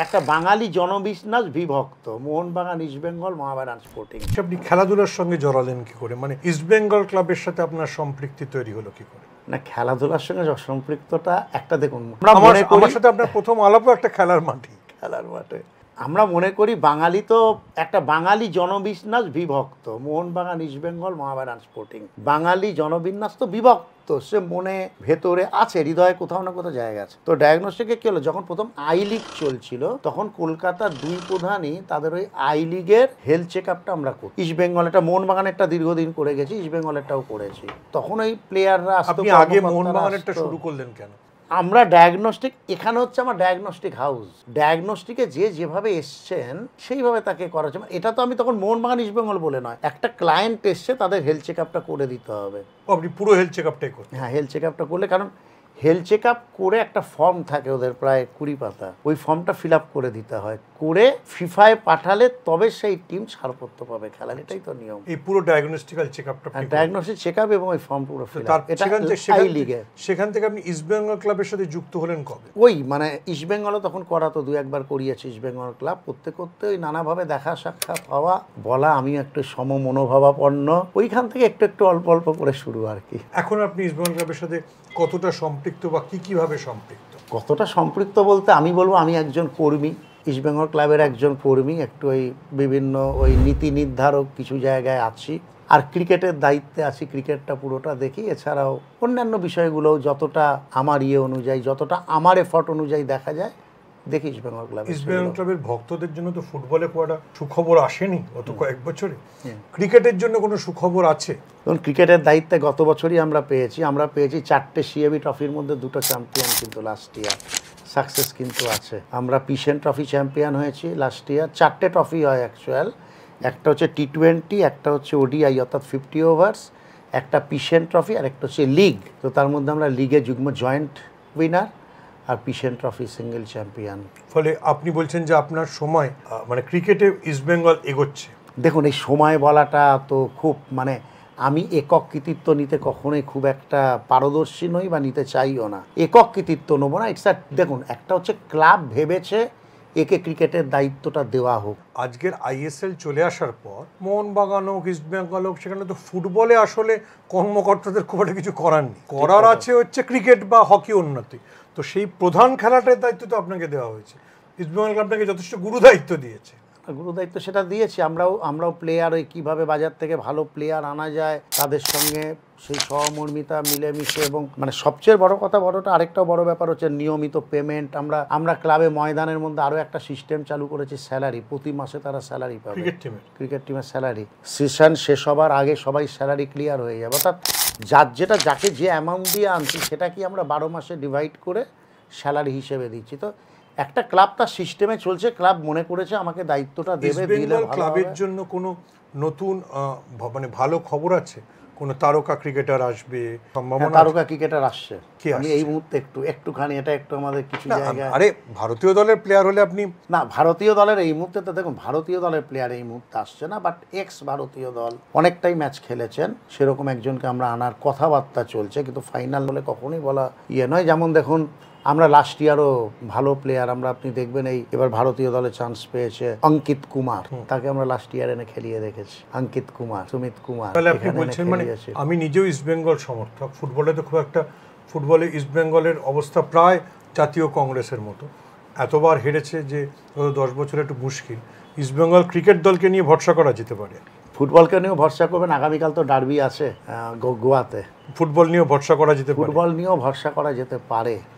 একটা বাঙালি জনবিন্যাস বিভক্ত, মোহনবাগান, ইস্টবেঙ্গল, মোহামেডান, স্পোর্টিং। আপনি খেলাধুলার সঙ্গে জড়ালেন কি করে, মানে ইস্টবেঙ্গল ক্লাবের সাথে আপনার সম্পৃক্তি তৈরি হলো কি করে? না, খেলাধুলার সঙ্গে সম্পৃক্ততা একটা দেখুন, আমার সাথে আপনার প্রথম আলাপও একটা খেলার মাঠে। খেলার মাঠে আমরা মনে করি বাঙালি তো একটা বাঙালি জনবিন্যাস বিভক্ত, মোহনবাগান, ইস্টবেঙ্গল, মোহামেডান, স্পোর্টিং। বাঙালি জনবিন্যাস তো বিভক্ত, সে মনে ভেতরে আছে, হৃদয়ে কোথাও না কোথাও জায়গা আছে। তো ডায়াগনস্টিকে কি হলো, যখন প্রথম আই লিগ চলছিল তখন কলকাতার দুই প্রধানই তাদের ওই আই লিগের হেলথ চেক আপটা আমরা করি। ইস্টবেঙ্গলেরটা, মোহনবাগানেরটা দীর্ঘদিন করে গেছি, ইস্টবেঙ্গলেরটাও করেছি। তখন ওই প্লেয়াররা আসতো। আপনি আগে মোহনবাগানেরটা শুরু করলেন কেন? আমরা ডায়াগনস্টিক, এখানে হচ্ছে আমার ডায়াগনস্টিক হাউস, ডায়াগনস্টিকে যেভাবে এসছেন সেইভাবে তাকে করা হচ্ছে। এটা তো আমি তখন মোহনবাগান, ইস্টবেঙ্গল বলে নয়, একটা ক্লায়েন্ট এসছে, তাদের হেলথ চেক আপটা করে দিতে হবে। আপনি পুরো হেলথ চেক আপটাই করুন? হ্যাঁ, হেলথ চেক আপটা করলে, কারণ হেলথ চেক আপ করে একটা ফর্ম থাকে ওদের প্রায় 20 পাতা, ওই ফর্মটা ফিল আপ করে দিতে হয়, করে ফিফায় পাঠালে তবে সেই টিম ছাড়পত্র পাবে খেলার। এটাই তো নিয়ম। এই পুরো ডায়াগনস্টিক্যাল চেক আপটা, ডায়াগনস্টিক চেক আপ এবং ওই ফর্ম পুরো ফিল আপ। সেখান থেকে আপনি ইস্টবেঙ্গল ক্লাবের সাথে যুক্ত হলেন কবে? ওই মানে ইস্টবেঙ্গলও তখন করা তো 2-1 করিয়েছি ইস্টবেঙ্গল ক্লাব, করতে করতে ওই নানাভাবে দেখা সাক্ষাৎ হওয়া, বলা, আমি একটু সমমনোভাবাপন্ন, ওইখান থেকে একটু একটু অল্প অল্প করে শুরু আর কি। এখন আপনি ইস্টবেঙ্গল ক্লাবের সাথে কতটা সম্পৃক্ত বা কিভাবে সম্পৃক্ত? কতটা সম্পৃক্ত বলতে আমি বলবো আমি একজন কর্মী, ইস্টবেঙ্গল ক্লাবের একজন কর্মী, একটু ওই বিভিন্ন ওই নীতি নির্ধারক কিছু জায়গায় আছি, আর ক্রিকেটের দায়িত্বে আছি, ক্রিকেটটা পুরোটা দেখি। এছাড়াও অন্যান্য বিষয়গুলোও যতটা আমার অনুযায়ী, যতটা আমার এফর্ট অনুযায়ী দেখা যায় দেখি ইস্টবেঙ্গল ক্লাব। ইস্টবেঙ্গল ক্লাবের ভক্তদের জন্য তো ফুটবলে খুব একটা সুখবর আসেনি গত কয়েক বছরে, ক্রিকেটের জন্য কোনো সুখবর আছে? ধরুন, ক্রিকেটের দায়িত্বে গত বছরই আমরা পেয়েছি 4টে সিএবি ট্রফির মধ্যে 2টো চ্যাম্পিয়ন কিন্তু লাস্ট ইয়ার, সাকসেস কিন্তু আছে। আমরা পিসেন ট্রফি চ্যাম্পিয়ন হয়েছি লাস্ট ইয়ার। 4টে ট্রফি হয় অ্যাকচুয়াল, একটা হচ্ছে T20, একটা হচ্ছে ODI অর্থাৎ 50 ওভার্স, একটা পিসেন ট্রফি, আর একটা হচ্ছে লিগ। তো তার মধ্যে আমরা লিগে যুগ্ম জয়েন্ট উইনার, আর পিসেন ট্রফি সিঙ্গেল চ্যাম্পিয়ন। ফলে আপনি বলছেন যে আপনার সময় মানে ক্রিকেটে ইস্টবেঙ্গল এগোচ্ছে। দেখুন, এই সময় বলাটা তো খুব, মানে আমি একক কৃতিত্ব নিতে কখনোই খুব একটা পারদর্শী নই বা নিতে চাইও না, একক কৃতিত্ব নেবো না। দেখুন, একটা হচ্ছে ক্লাব ভেবেছে একে ক্রিকেটের দায়িত্বটা দেওয়া হোক। আজকের ISL চলে আসার পর মোহনবাগান হোক, ইস্টবেঙ্গল হোক, সেখানে তো ফুটবলে আসলে কর্মকর্তাদের খুব একটা কিছু করার নেই, করার আছে হচ্ছে ক্রিকেট বা হকি উন্নতি। তো সেই প্রধান খেলাটার দায়িত্ব তো আপনাকে দেওয়া হয়েছে, ইস্টবেঙ্গল ক্লাবটাকে যথেষ্ট গুরু দায়িত্ব দিয়েছে। গুরুদায়িত্ব সেটা দিয়েছি, আমরাও প্লেয়ার, ওই কীভাবে বাজার থেকে ভালো প্লেয়ার আনা যায়, তাদের সঙ্গে সেই সহমর্মিতা, মিলেমিশে, এবং মানে সবচেয়ে বড় কথা, আরেকটাও বড় ব্যাপার হচ্ছে নিয়মিত পেমেন্ট। আমরা ক্লাবে ময়দানের মধ্যে আরও একটা সিস্টেম চালু করেছি, স্যালারি, প্রতি মাসে তারা স্যালারি পাবে। ক্রিকেট টিমের স্যালারি সেশন শেষ হবার আগে সবাই স্যালারি ক্লিয়ার হয়ে যাবে, অর্থাৎ যাকে যে অ্যামাউন্ট দিয়ে আনছি সেটা কি আমরা 12 মাসে ডিভাইড করে স্যালারি হিসেবে দিচ্ছি। তো একটা ক্লাব তার সিস্টেমে চলছে, ক্লাব মনে করেছে আমাকে দায়িত্বটা দেবে, দিলে ভালো হবে। ক্লাবের জন্য কোনো নতুন মানে ভালো খবর আছে? কোনো তারকা ক্রিকেটার আসবে সম্ভাবনা? তারকা ক্রিকেটার আসছে, আমি এই মুহূর্তে একটুখানি এটা একটু আমাদের কিছু জায়গায়। আরে ভারতীয় দলের প্লেয়ার হলে আপনি না, ভারতীয় দলের এই মুহূর্তে তো দেখুন, ভারতীয় দলের প্লেয়ার এই মুহূর্তে আসছে না, বাট এক্স ভারতীয় দল অনেকটাই ম্যাচ খেলেছেন, সেরকম একজনকে আমরা আনার কথাবার্তা চলছে, কিন্তু ফাইনাল বলে কখনোই বলা নয়। যেমন দেখুন, আমরা লাস্ট ইয়ারও ভালো প্লেয়ার, আপনি দেখবেন এবার ভারতীয় দলে চান্স পেয়েছে অঙ্কিত কুমার, তাকে আমরা লাস্ট ইয়ার এনে খেলিয়ে দেখেছি। অঙ্কিত কুমার, সুমিত কুমার। আপনি বলছেন, মানে আমি নিজেও ইস্টবেঙ্গল সমর্থক, ফুটবলে তো খুব একটা, ফুটবলে ইস্টবেঙ্গলের অবস্থা প্রায় জাতীয় কংগ্রেসের মতো, এতবার হেরেছে যে 10 বছর একটু মুশকিল। ইস্টবেঙ্গল ক্রিকেট দলকে নিয়ে ভরসা করা যেতে পারে? ফুটবলকে নিয়েও ভরসা করবেন, আগামীকাল তো ডার্বি আছে গোয়াতে, ফুটবল নিয়েও ভরসা করা যেতে পারে? ফুটবল নিয়েও ভরসা করা যেতে পারে।